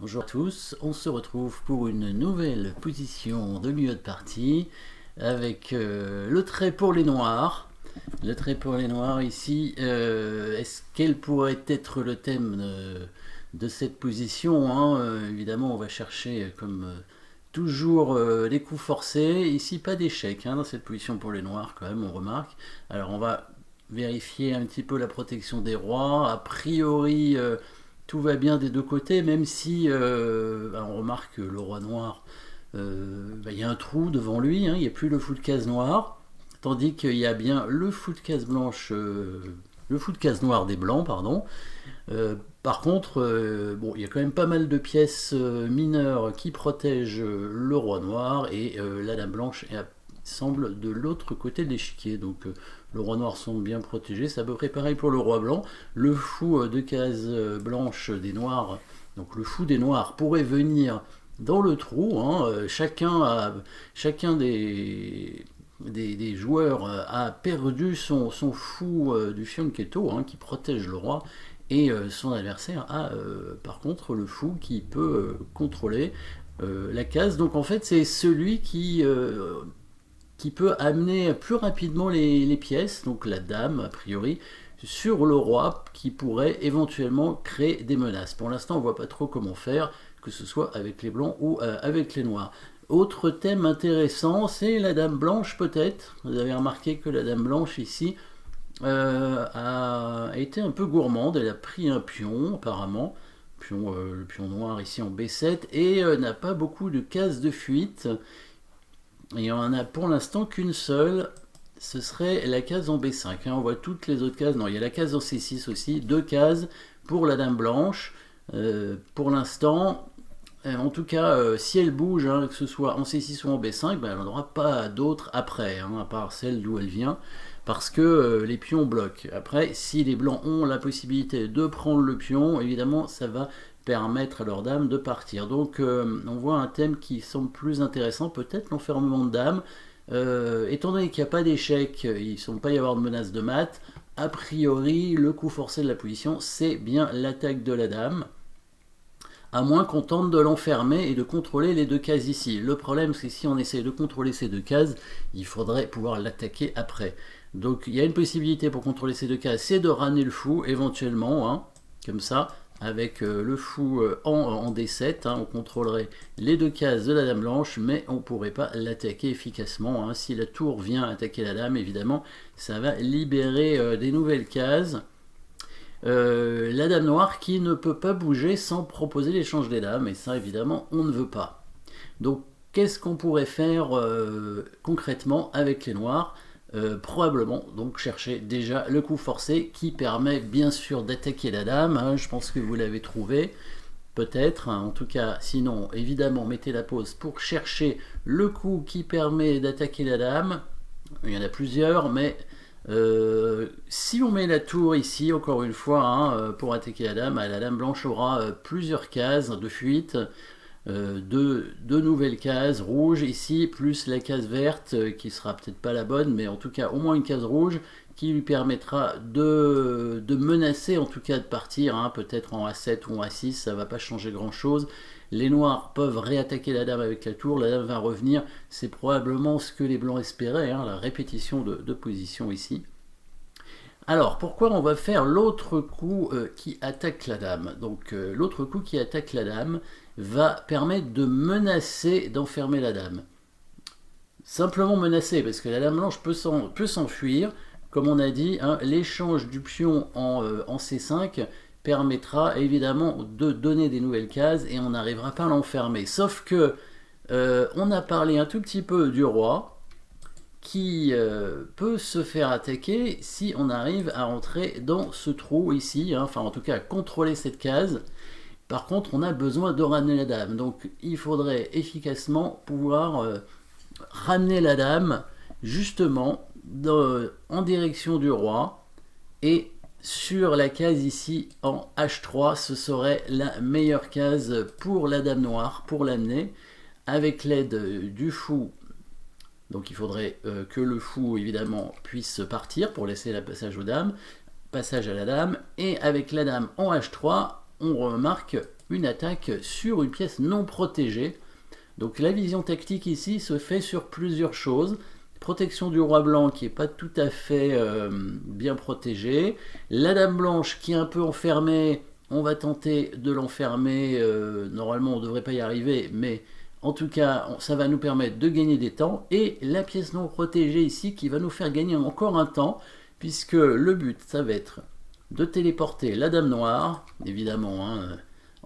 Bonjour à tous, on se retrouve pour une nouvelle position de milieu de partie avec le trait pour les noirs. Le trait pour les noirs ici, est-ce qu'elle pourrait être le thème de cette position, hein? Évidemment on va chercher comme toujours les coups forcés. Ici pas d'échec dans cette position pour les noirs quand même, on remarque. Alors on va vérifier un petit peu la protection des rois. A priori tout va bien des deux côtés, même si on remarque que le roi noir, il y a un trou devant lui, il n'y a plus le fou de case noir, tandis qu'il y a bien le fou de case blanche, le fou de case noire des blancs, pardon. Par contre, il y a quand même pas mal de pièces mineures qui protègent le roi noir, et la dame blanche semble de l'autre côté de l'échiquier. Donc le roi noir semble bien protégé. C'est à peu près pareil pour le roi blanc. Le fou de case blanche des noirs, donc le fou des noirs, pourrait venir dans le trou. Chacun des joueurs a perdu son fou du fianchetto qui protège le roi, et son adversaire a par contre le fou qui peut contrôler la case. Donc en fait c'est celui qui peut amener plus rapidement les pièces, donc la dame a priori, sur le roi, qui pourrait éventuellement créer des menaces. Pour l'instant on ne voit pas trop comment faire, que ce soit avec les blancs ou avec les noirs. Autre thème intéressant, c'est la dame blanche peut-être. Vous avez remarqué que la dame blanche ici a été un peu gourmande, elle a pris un pion apparemment, le pion noir ici en B7, et n'a pas beaucoup de cases de fuite. Il n'y en a pour l'instant qu'une seule, ce serait la case en B5. On voit toutes les autres cases. Non, il y a la case en C6 aussi, 2 cases pour la dame blanche. Pour l'instant, en tout cas, si elle bouge, que ce soit en C6 ou en B5, elle n'en aura pas d'autres après, à part celle d'où elle vient, parce que les pions bloquent. Après, si les blancs ont la possibilité de prendre le pion, évidemment, ça va permettre à leur dame de partir. Donc on voit un thème qui semble plus intéressant, peut-être l'enfermement de dame. Étant donné qu'il n'y a pas d'échec, il ne semble pas y avoir de menace de mat, a priori le coup forcé de la position c'est bien l'attaque de la dame, à moins qu'on tente de l'enfermer et de contrôler les deux cases ici. Le problème c'est que si on essaie de contrôler ces deux cases, il faudrait pouvoir l'attaquer après. Donc il y a une possibilité pour contrôler ces deux cases, c'est de ramener le fou éventuellement, comme ça. Avec le fou en D7, on contrôlerait les deux cases de la dame blanche, mais on ne pourrait pas l'attaquer efficacement. Si la tour vient attaquer la dame, évidemment, ça va libérer des nouvelles cases. La dame noire qui ne peut pas bouger sans proposer l'échange des dames, et ça, évidemment, on ne veut pas. Donc, qu'est-ce qu'on pourrait faire concrètement avec les noirs ? Probablement donc chercher déjà le coup forcé qui permet bien sûr d'attaquer la dame, je pense que vous l'avez trouvé peut-être, en tout cas sinon évidemment mettez la pause pour chercher le coup qui permet d'attaquer la dame. Il y en a plusieurs, mais si on met la tour ici encore une fois pour attaquer la dame blanche aura plusieurs cases de fuite, deux nouvelles cases rouges ici, plus la case verte qui sera peut-être pas la bonne, mais en tout cas au moins une case rouge qui lui permettra de menacer, en tout cas de partir, peut-être en A7 ou en A6, ça va pas changer grand chose. Les noirs peuvent réattaquer la dame avec la tour, la dame va revenir, c'est probablement ce que les blancs espéraient, la répétition de position ici. Alors, pourquoi on va faire l'autre coup qui attaque la dame? Donc, l'autre coup qui attaque la dame va permettre de menacer d'enfermer la dame. Simplement menacer, parce que la dame blanche peut s'enfuir. Comme on a dit, l'échange du pion en C5 permettra évidemment de donner des nouvelles cases et on n'arrivera pas à l'enfermer. Sauf que on a parlé un tout petit peu du roi, qui peut se faire attaquer si on arrive à rentrer dans ce trou ici, enfin en tout cas à contrôler cette case. Par contre on a besoin de ramener la dame, donc il faudrait efficacement pouvoir ramener la dame justement en direction du roi, et sur la case ici en H3 ce serait la meilleure case pour la dame noire pour l'amener, avec l'aide du fou. Donc il faudrait que le fou évidemment puisse partir pour laisser le passage aux dames, passage à la dame, et avec la dame en H3 on remarque une attaque sur une pièce non protégée. Donc la vision tactique ici se fait sur plusieurs choses. Protection du roi blanc qui n'est pas tout à fait bien protégée. La dame blanche qui est un peu enfermée. On va tenter de l'enfermer. Normalement, on ne devrait pas y arriver, mais en tout cas, ça va nous permettre de gagner des temps. Et la pièce non protégée ici qui va nous faire gagner encore un temps, puisque le but, ça va être de téléporter la dame noire. Évidemment, hein,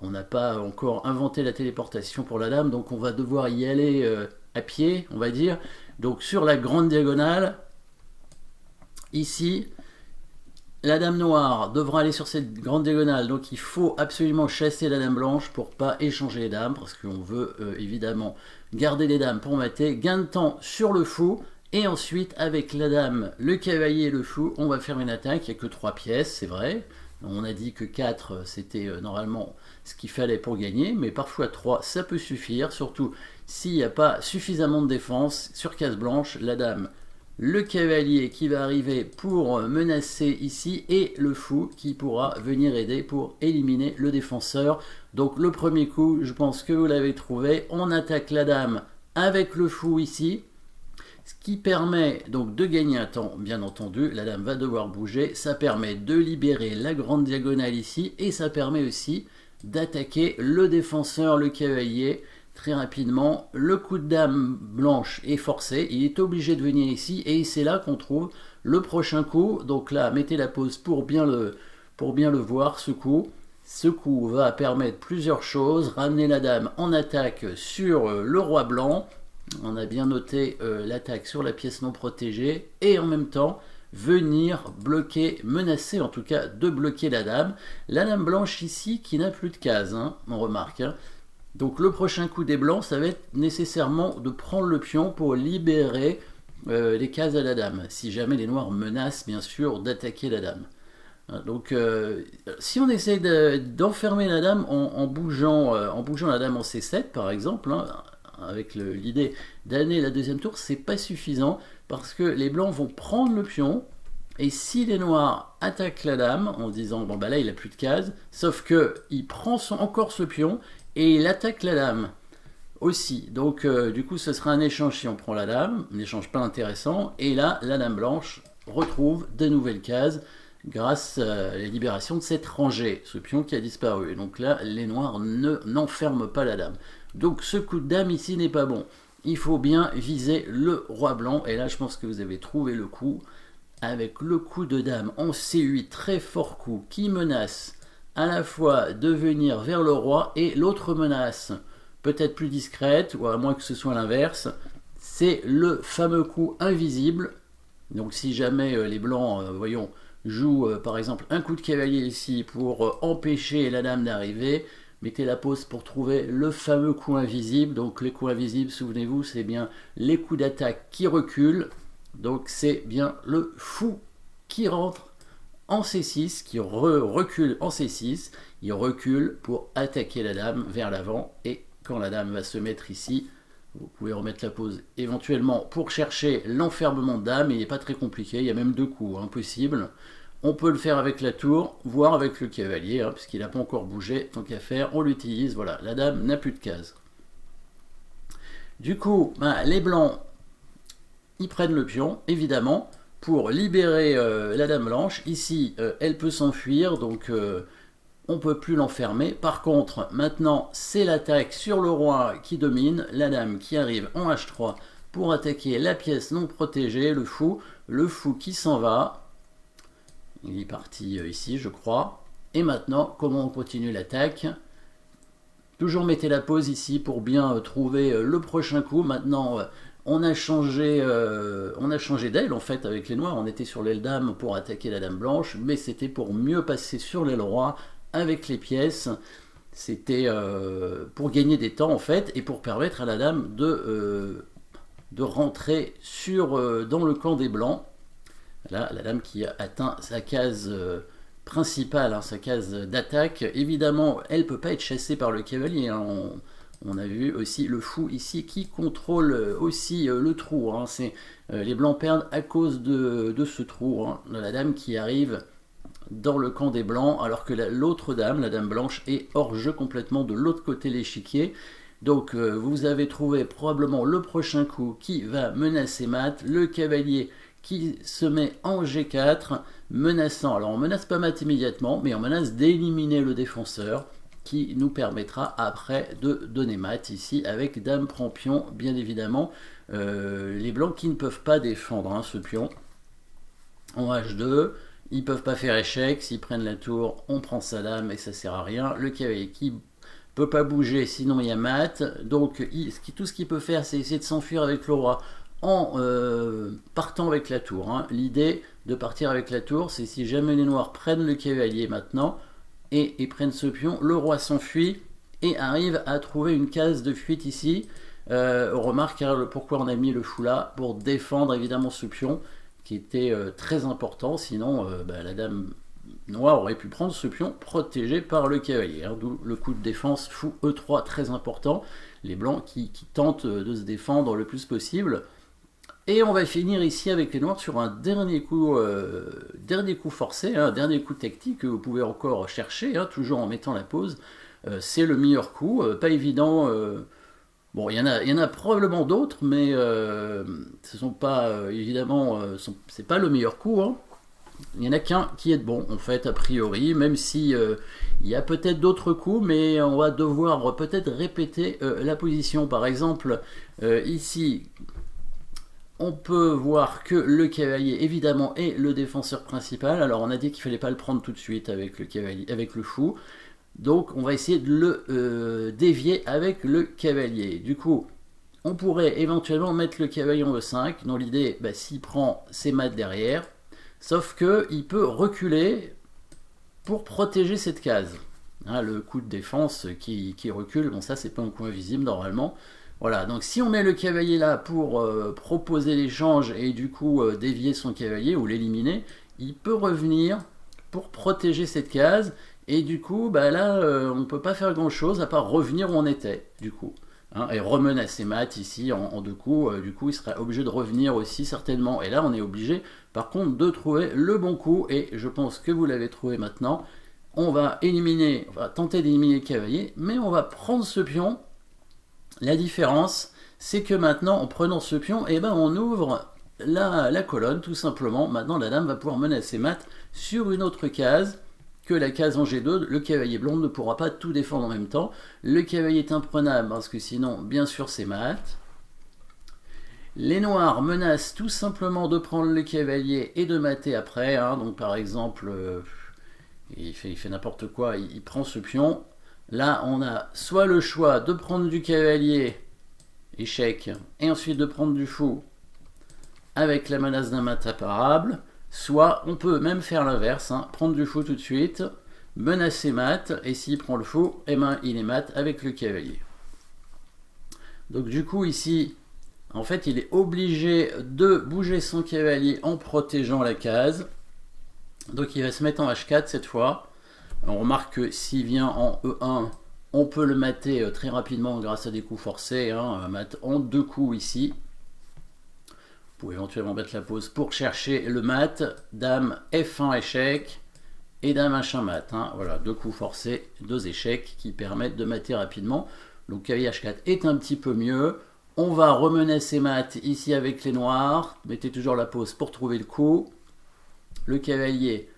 on n'a pas encore inventé la téléportation pour la dame, donc on va devoir y aller à pied, on va dire. Donc sur la grande diagonale, ici, la dame noire devra aller sur cette grande diagonale, donc il faut absolument chasser la dame blanche pour pas échanger les dames, parce qu'on veut évidemment garder les dames pour mater. Gain de temps sur le fou, et ensuite avec la dame, le cavalier et le fou, on va faire une attaque. Il n'y a que 3 pièces, c'est vrai. On a dit que 4 c'était normalement ce qu'il fallait pour gagner, mais parfois 3 ça peut suffire, surtout s'il n'y a pas suffisamment de défense. Sur case blanche, la dame, le cavalier qui va arriver pour menacer ici, et le fou qui pourra venir aider pour éliminer le défenseur. Donc le premier coup, je pense que vous l'avez trouvé, on attaque la dame avec le fou ici, ce qui permet donc de gagner un temps, bien entendu. La dame va devoir bouger, ça permet de libérer la grande diagonale ici, et ça permet aussi d'attaquer le défenseur, le cavalier, très rapidement. Le coup de dame blanche est forcé, il est obligé de venir ici, et c'est là qu'on trouve le prochain coup. Donc là, mettez la pause pour bien le voir, ce coup. Ce coup va permettre plusieurs choses. Ramener la dame en attaque sur le roi blanc. On a bien noté l'attaque sur la pièce non protégée, et en même temps venir bloquer, menacer en tout cas de bloquer la dame. La dame blanche ici qui n'a plus de cases, hein, on remarque. Hein. Donc le prochain coup des blancs, ça va être nécessairement de prendre le pion pour libérer les cases à la dame, si jamais les noirs menacent bien sûr d'attaquer la dame. Donc si on essaie d'enfermer la dame en bougeant la dame en C7 par exemple, hein, avec l'idée d'amener la deuxième tour, c'est pas suffisant, parce que les blancs vont prendre le pion, et si les noirs attaquent la dame en disant bon bah là il a plus de cases, sauf que il prend encore ce pion et il attaque la dame aussi. Donc du coup ce sera un échange si on prend la dame, un échange pas intéressant, et là la dame blanche retrouve de nouvelles cases grâce à la libération de cette rangée, ce pion qui a disparu. Et donc là les noirs n'enferment pas la dame. Donc ce coup de dame ici n'est pas bon. Il faut bien viser le roi blanc. Et là je pense que vous avez trouvé le coup. Avec le coup de dame en C8, très fort coup, qui menace à la fois de venir vers le roi, et l'autre menace, peut-être plus discrète, ou à moins que ce soit l'inverse, c'est le fameux coup invisible. Donc si jamais les blancs, voyons, jouent par exemple un coup de cavalier ici pour empêcher la dame d'arriver, mettez la pause pour trouver le fameux coup invisible. Donc les coups invisibles, souvenez-vous, c'est bien les coups d'attaque qui reculent. Donc c'est bien le fou qui rentre en C6, qui recule en C6. Il recule pour attaquer la dame vers l'avant. Et quand la dame va se mettre ici, vous pouvez remettre la pause éventuellement pour chercher l'enfermement de dame. Il n'est pas très compliqué, il y a même 2 coups, impossible. On peut le faire avec la tour, voire avec le cavalier, hein, puisqu'il n'a pas encore bougé. Tant qu'à faire, on l'utilise. Voilà, la dame n'a plus de cases. Du coup, les blancs, ils prennent le pion, évidemment, pour libérer la dame blanche. Ici, elle peut s'enfuir, donc on ne peut plus l'enfermer. Par contre, maintenant, c'est l'attaque sur le roi qui domine. La dame qui arrive en H3 pour attaquer la pièce non protégée, le fou qui s'en va. Il est parti ici, je crois. Et maintenant, comment on continue l'attaque? Toujours mettez la pause ici pour bien trouver le prochain coup. Maintenant, on a changé d'aile en fait avec les noirs. On était sur l'aile dame pour attaquer la dame blanche, mais c'était pour mieux passer sur l'aile roi avec les pièces. C'était pour gagner des temps en fait, et pour permettre à la dame de rentrer dans le camp des blancs. Là, la dame qui a atteint sa case principale, hein, sa case d'attaque. Évidemment, elle ne peut pas être chassée par le cavalier. Hein. On a vu aussi le fou ici qui contrôle aussi le trou. Hein. Les blancs perdent à cause de ce trou. Hein. La dame qui arrive dans le camp des blancs, alors que l'autre dame, la dame blanche, est hors jeu complètement de l'autre côté de l'échiquier. Donc vous avez trouvé probablement le prochain coup qui va menacer mat, le cavalier qui se met en G4, menaçant, alors on menace pas mat immédiatement, mais on menace d'éliminer le défenseur, qui nous permettra après de donner mat ici avec dame prend pion, bien évidemment. Les blancs qui ne peuvent pas défendre ce pion en H2, ils peuvent pas faire échec, s'ils prennent la tour, on prend sa dame et ça sert à rien. Le cavalier qui peut pas bouger, sinon il y a mat, donc tout ce qu'il peut faire, c'est essayer de s'enfuir avec le roi en partant avec la tour. L'idée de partir avec la tour, c'est si jamais les noirs prennent le cavalier maintenant, et prennent ce pion, le roi s'enfuit et arrive à trouver une case de fuite ici. On remarque pourquoi on a mis le fou là, pour défendre évidemment ce pion, qui était très important, sinon la dame noire aurait pu prendre ce pion protégé par le cavalier, d'où le coup de défense fou E3 très important, les blancs qui tentent de se défendre le plus possible. Et on va finir ici avec les noirs sur un dernier coup forcé, un dernier coup tactique que vous pouvez encore chercher, toujours en mettant la pause. C'est le meilleur coup, pas évident. Bon, il y en a probablement d'autres, mais ce sont pas évidemment, c'est pas le meilleur coup. Il n'y en a qu'un qui est bon, en fait, a priori, même si il y a peut-être d'autres coups, mais on va devoir peut-être répéter la position. Par exemple, ici, on peut voir que le cavalier, évidemment, est le défenseur principal. Alors, on a dit qu'il ne fallait pas le prendre tout de suite avec le cavalier, avec le fou. Donc, on va essayer de le dévier avec le cavalier. Du coup, on pourrait éventuellement mettre le cavalier en E5. Dans l'idée, s'il prend ses mates derrière, sauf qu'il peut reculer pour protéger cette case. Le coup de défense qui recule, bon, ça, c'est pas un coup invisible normalement. Voilà, donc si on met le cavalier là pour proposer l'échange et du coup dévier son cavalier ou l'éliminer, il peut revenir pour protéger cette case et du coup là on ne peut pas faire grand chose à part revenir où on était du coup. Et remenacer mat ici en deux coups, du coup il serait obligé de revenir aussi certainement, et là on est obligé par contre de trouver le bon coup, et je pense que vous l'avez trouvé maintenant. On va tenter d'éliminer le cavalier, mais on va prendre ce pion. La différence, c'est que maintenant, en prenant ce pion, on ouvre la colonne, tout simplement. Maintenant, la dame va pouvoir menacer mat sur une autre case que la case en G2. Le cavalier blanc ne pourra pas tout défendre en même temps. Le cavalier est imprenable, parce que sinon, bien sûr, c'est mat. Les noirs menacent tout simplement de prendre le cavalier et de mater après. Donc, par exemple, il fait n'importe quoi, il prend ce pion. Là, on a soit le choix de prendre du cavalier, échec, et ensuite de prendre du fou avec la menace d'un mat imparable, soit on peut même faire l'inverse, prendre du fou tout de suite, menacer mat, et s'il prend le fou, il est mat avec le cavalier. Donc du coup ici, en fait, il est obligé de bouger son cavalier en protégeant la case. Donc il va se mettre en H4 cette fois. On remarque que s'il vient en E1, on peut le mater très rapidement grâce à des coups forcés. Mat en deux coups ici. Vous pouvez éventuellement mettre la pause pour chercher le mat. Dame F1 échec et dame H1 mat. Voilà, deux coups forcés, deux échecs qui permettent de mater rapidement. Donc cavalier H4 est un petit peu mieux. On va remenacer mat ici avec les noirs. Mettez toujours la pause pour trouver le coup. Le cavalier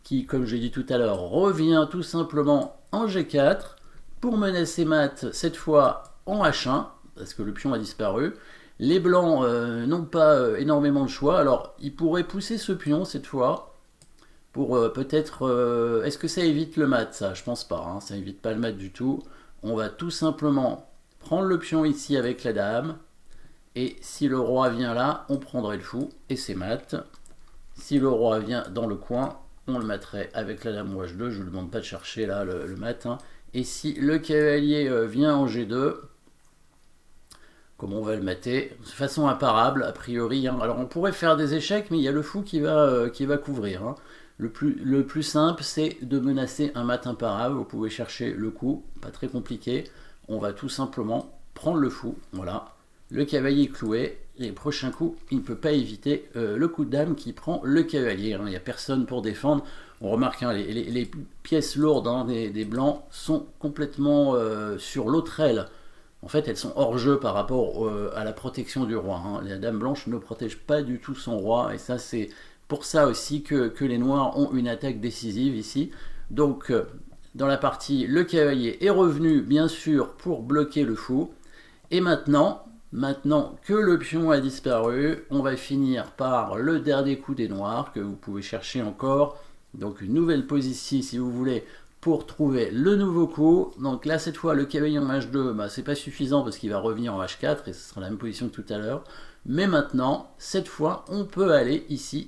qui, comme j'ai dit tout à l'heure, revient tout simplement en G4 pour menacer mat, cette fois en H1, parce que le pion a disparu. Les blancs n'ont pas énormément de choix, alors ils pourraient pousser ce pion cette fois, pour peut-être... Est-ce que ça évite le mat, ça? Je pense pas, ça évite pas le mat du tout. On va tout simplement prendre le pion ici avec la dame, et si le roi vient là, on prendrait le fou, et c'est mat. Si le roi vient dans le coin, on le materait avec la dame ou H2, je ne vous demande pas de chercher là le mat. Et si le cavalier vient en G2, comment on va le mater? De façon imparable, a priori. Alors on pourrait faire des échecs, mais il y a le fou qui va couvrir. Le plus simple, c'est de menacer un mat imparable. Vous pouvez chercher le coup, pas très compliqué. On va tout simplement prendre le fou, voilà. Le cavalier est cloué. Les prochains coups, il ne peut pas éviter le coup de dame qui prend le cavalier. Il n'y a personne pour défendre. On remarque, hein, les pièces lourdes hein, des blancs sont complètement sur l'autre aile. En fait, elles sont hors jeu par rapport à la protection du roi. Hein. La dame blanche ne protège pas du tout son roi, et ça c'est pour ça aussi que les noirs ont une attaque décisive ici. Donc, dans la partie, le cavalier est revenu, bien sûr, pour bloquer le fou. Et maintenant que le pion a disparu, on va finir par le dernier coup des noirs, que vous pouvez chercher encore. Donc, une nouvelle position, si vous voulez, pour trouver le nouveau coup. Donc là, cette fois, le cavalier en H2, bah, c'est pas suffisant parce qu'il va revenir en H4 et ce sera la même position que tout à l'heure. Mais maintenant, cette fois, on peut aller ici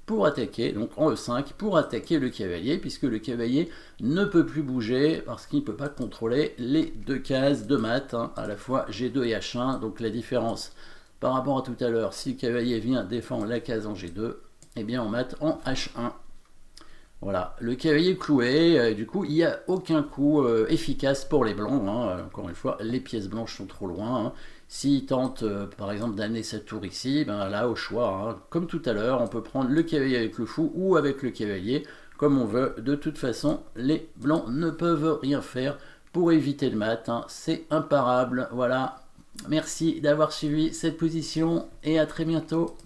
pour attaquer, donc en E5, pour attaquer le cavalier, puisque le cavalier ne peut plus bouger parce qu'il ne peut pas contrôler les deux cases de mat, hein, à la fois G2 et H1. Donc la différence par rapport à tout à l'heure, si le cavalier vient défendre la case en G2, eh bien on mate en H1. Voilà, le cavalier cloué, du coup il n'y a aucun coup efficace pour les blancs, hein. Encore une fois, les pièces blanches sont trop loin. Hein. S'il tente par exemple d'amener sa tour ici, ben là au choix, hein. Comme tout à l'heure, on peut prendre le cavalier avec le fou ou avec le cavalier, comme on veut. De toute façon, les blancs ne peuvent rien faire pour éviter le mat, hein. C'est imparable. Voilà, merci d'avoir suivi cette position et à très bientôt.